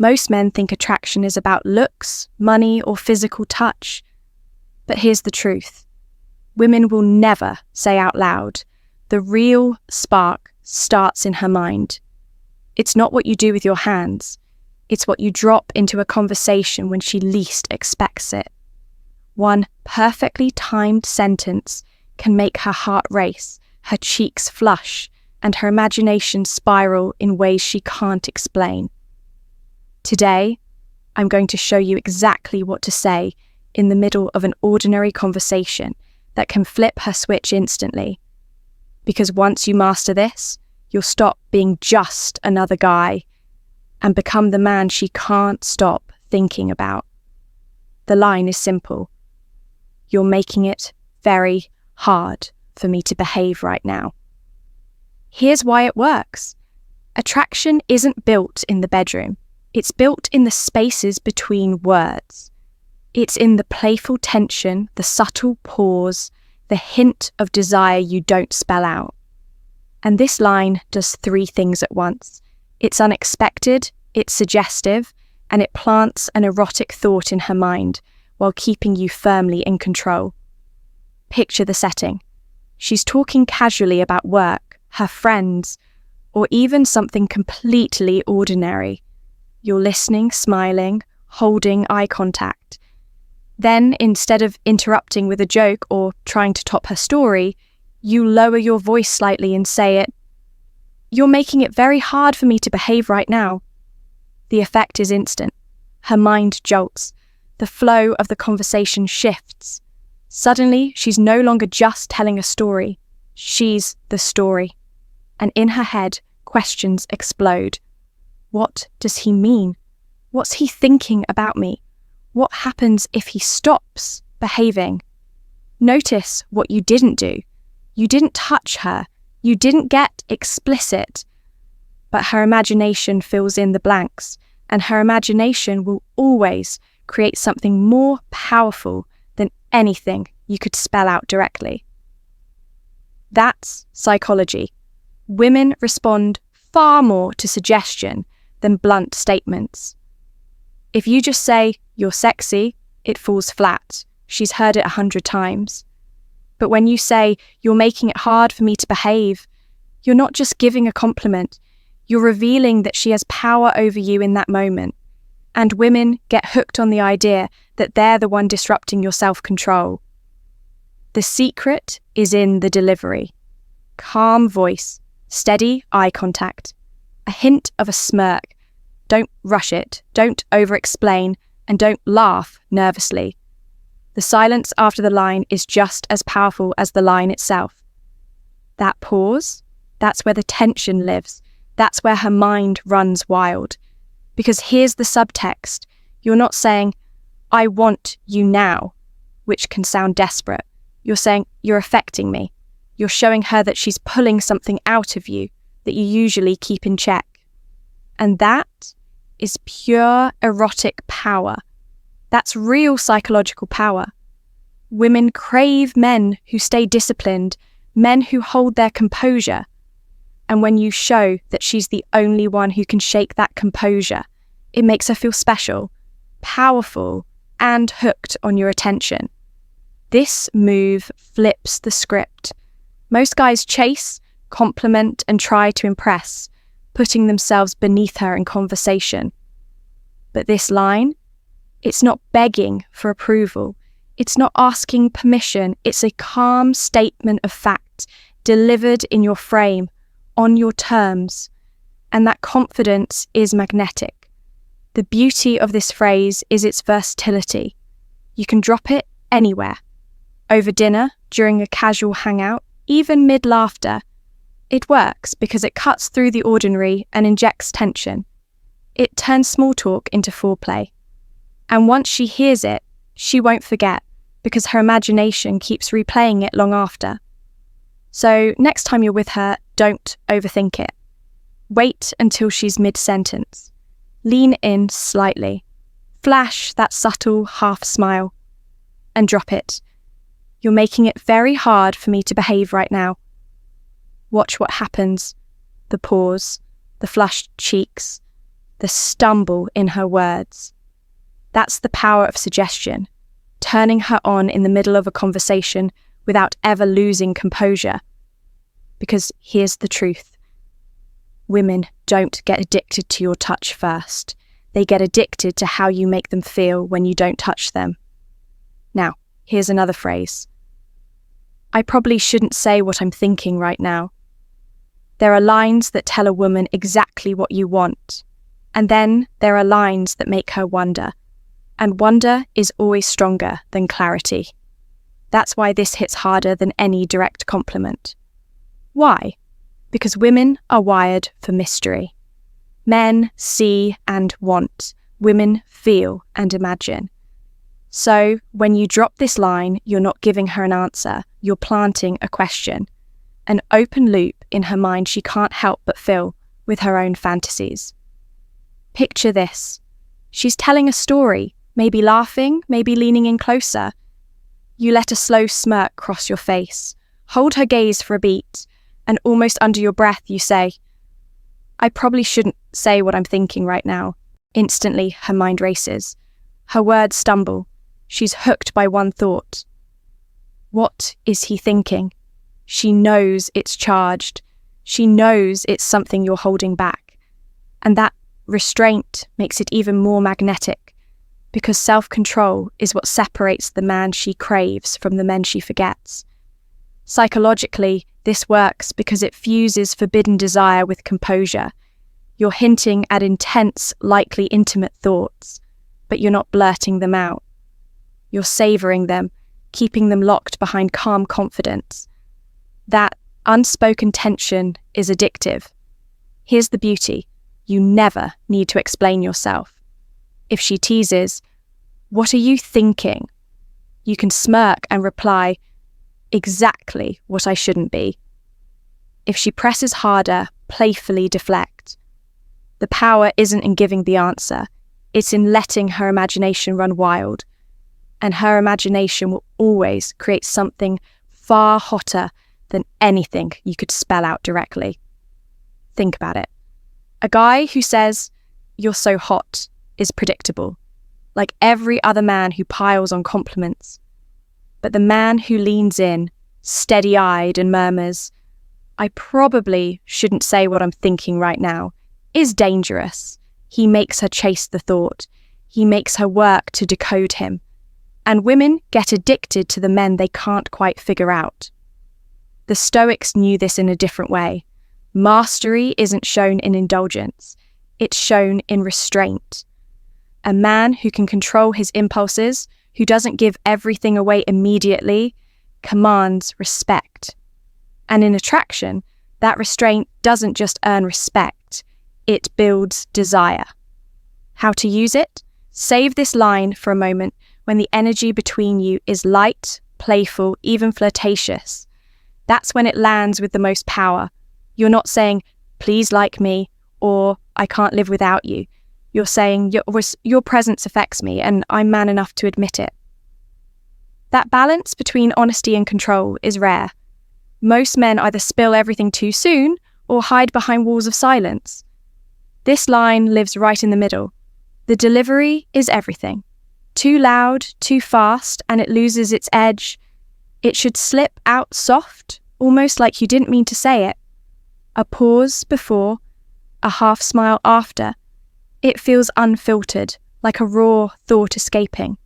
Most men think attraction is about looks, money, or physical touch. But here's the truth. Women will never say out loud, the real spark starts in her mind. It's not what you do with your hands. It's what you drop into a conversation when she least expects it. One perfectly timed sentence can make her heart race, her cheeks flush, and her imagination spiral in ways she can't explain. Today, I'm going to show you exactly what to say in the middle of an ordinary conversation that can flip her switch instantly. Because once you master this, you'll stop being just another guy and become the man she can't stop thinking about. The line is simple. You're making it very hard for me to behave right now. Here's why it works. Attraction isn't built in the bedroom. It's built in the spaces between words. It's in the playful tension, the subtle pause, the hint of desire you don't spell out. And this line does three things at once. It's unexpected, it's suggestive, and it plants an erotic thought in her mind while keeping you firmly in control. Picture the setting. She's talking casually about work, her friends, or even something completely ordinary. You're listening, smiling, holding eye contact. Then, instead of interrupting with a joke or trying to top her story, you lower your voice slightly and say it. You're making it very hard for me to behave right now. The effect is instant. Her mind jolts. The flow of the conversation shifts. Suddenly, she's no longer just telling a story. She's the story. And in her head, questions explode. What does he mean? What's he thinking about me? What happens if he stops behaving? Notice what you didn't do. You didn't touch her. You didn't get explicit. But her imagination fills in the blanks, and her imagination will always create something more powerful than anything you could spell out directly. That's psychology. Women respond far more to suggestion than blunt statements. If you just say, "You're sexy," it falls flat. She's heard it 100 times. But when you say, "You're making it hard for me to behave," you're not just giving a compliment. You're revealing that she has power over you in that moment. And women get hooked on the idea that they're the one disrupting your self-control. The secret is in the delivery. Calm voice, steady eye contact, a hint of a smirk. Don't rush it, don't over-explain, and don't laugh nervously. The silence after the line is just as powerful as the line itself. That pause, that's where the tension lives. That's where her mind runs wild. Because here's the subtext. You're not saying, "I want you now," which can sound desperate. You're saying, "You're affecting me." You're showing her that she's pulling something out of you that you usually keep in check. And that is pure erotic power. That's real psychological power. Women crave men who stay disciplined, men who hold their composure. And when you show that she's the only one who can shake that composure, it makes her feel special, powerful, and hooked on your attention. This move flips the script. Most guys chase, compliment, and try to impress, putting themselves beneath her in conversation. But this line, it's not begging for approval. It's not asking permission. It's a calm statement of fact, delivered in your frame, on your terms. And that confidence is magnetic. The beauty of this phrase is its versatility. You can drop it anywhere. Over dinner, during a casual hangout, even mid-laughter. It works because it cuts through the ordinary and injects tension. It turns small talk into foreplay. And once she hears it, she won't forget because her imagination keeps replaying it long after. So next time you're with her, don't overthink it. Wait until she's mid-sentence. Lean in slightly. Flash that subtle half smile. And drop it. You're making it very hard for me to behave right now. Watch what happens. The pause, the flushed cheeks, the stumble in her words. That's the power of suggestion, turning her on in the middle of a conversation without ever losing composure. Because here's the truth. Women don't get addicted to your touch first. They get addicted to how you make them feel when you don't touch them. Now, here's another phrase. I probably shouldn't say what I'm thinking right now. There are lines that tell a woman exactly what you want, and then there are lines that make her wonder, and wonder is always stronger than clarity. That's why this hits harder than any direct compliment. Why? Because women are wired for mystery. Men see and want, women feel and imagine. So, when you drop this line, you're not giving her an answer, you're planting a question, an open loop in her mind she can't help but fill with her own fantasies. Picture this. She's telling a story, maybe laughing, maybe leaning in closer. You let a slow smirk cross your face, hold her gaze for a beat, and almost under your breath you say, I probably shouldn't say what I'm thinking right now. Instantly, her mind races. Her words stumble. She's hooked by one thought. What is he thinking? She knows it's charged. She knows it's something you're holding back. And that restraint makes it even more magnetic, because self-control is what separates the man she craves from the men she forgets. Psychologically, this works because it fuses forbidden desire with composure. You're hinting at intense, likely intimate thoughts, but you're not blurting them out. You're savoring them, keeping them locked behind calm confidence. That unspoken tension is addictive. Here's the beauty. You never need to explain yourself. If she teases, what are you thinking? You can smirk and reply, exactly what I shouldn't be. If she presses harder, playfully deflect. The power isn't in giving the answer, it's in letting her imagination run wild. And her imagination will always create something far hotter than anything you could spell out directly. Think about it. A guy who says, "You're so hot," is predictable, like every other man who piles on compliments. But the man who leans in, steady-eyed and murmurs, "I probably shouldn't say what I'm thinking right now," is dangerous. He makes her chase the thought. He makes her work to decode him. And women get addicted to the men they can't quite figure out. The Stoics knew this in a different way. Mastery isn't shown in indulgence, it's shown in restraint. A man who can control his impulses, who doesn't give everything away immediately, commands respect. And in attraction, that restraint doesn't just earn respect, it builds desire. How to use it? Save this line for a moment when the energy between you is light, playful, even flirtatious. That's when it lands with the most power. You're not saying, "Please like me," or "I can't live without you." You're saying, your presence affects me and I'm man enough to admit it. That balance between honesty and control is rare. Most men either spill everything too soon or hide behind walls of silence. This line lives right in the middle. The delivery is everything. Too loud, too fast, and it loses its edge. It should slip out soft, almost like you didn't mean to say it. A pause before, a half smile after. It feels unfiltered, like a raw thought escaping.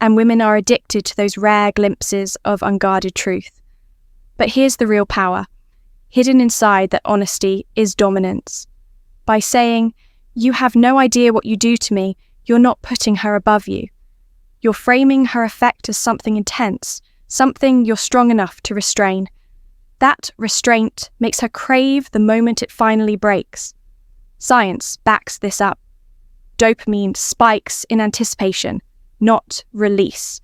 And women are addicted to those rare glimpses of unguarded truth. But here's the real power. Hidden inside that honesty is dominance. By saying, "You have no idea what you do to me," you're not putting her above you. You're framing her effect as something intense, something you're strong enough to restrain. That restraint makes her crave the moment it finally breaks. Science backs this up. Dopamine spikes in anticipation, not release.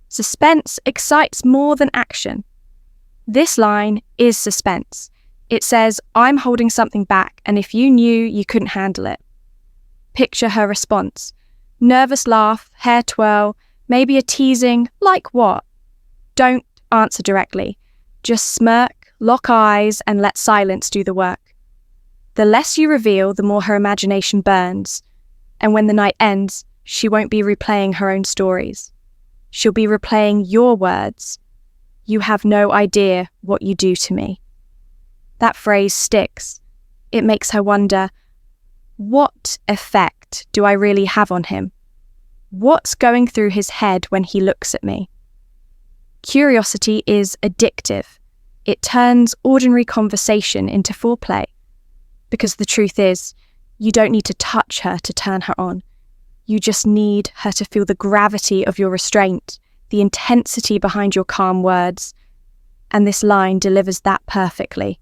Suspense excites more than action. This line is suspense. It says, "I'm holding something back, and if you knew, you couldn't handle it." Picture her response. Nervous laugh, hair twirl, maybe a teasing, "Like what?" Don't answer directly. Just smirk, lock eyes, and let silence do the work. The less you reveal, the more her imagination burns. And when the night ends, she won't be replaying her own stories. She'll be replaying your words. You have no idea what you do to me. That phrase sticks. It makes her wonder, what effect do I really have on him? What's going through his head when he looks at me? Curiosity is addictive. It turns ordinary conversation into foreplay. Because the truth is, you don't need to touch her to turn her on. You just need her to feel the gravity of your restraint, the intensity behind your calm words. And this line delivers that perfectly.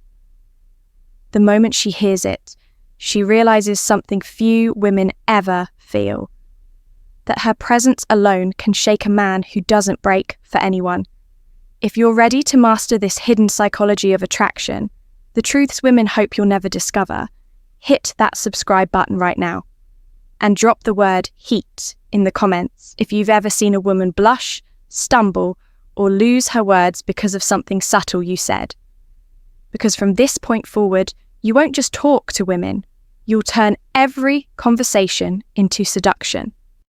The moment she hears it, she realizes something few women ever feel. That her presence alone can shake a man who doesn't break for anyone. If you're ready to master this hidden psychology of attraction, the truths women hope you'll never discover, hit that subscribe button right now. And drop the word heat in the comments if you've ever seen a woman blush, stumble, or lose her words because of something subtle you said. Because from this point forward, you won't just talk to women, you'll turn every conversation into seduction.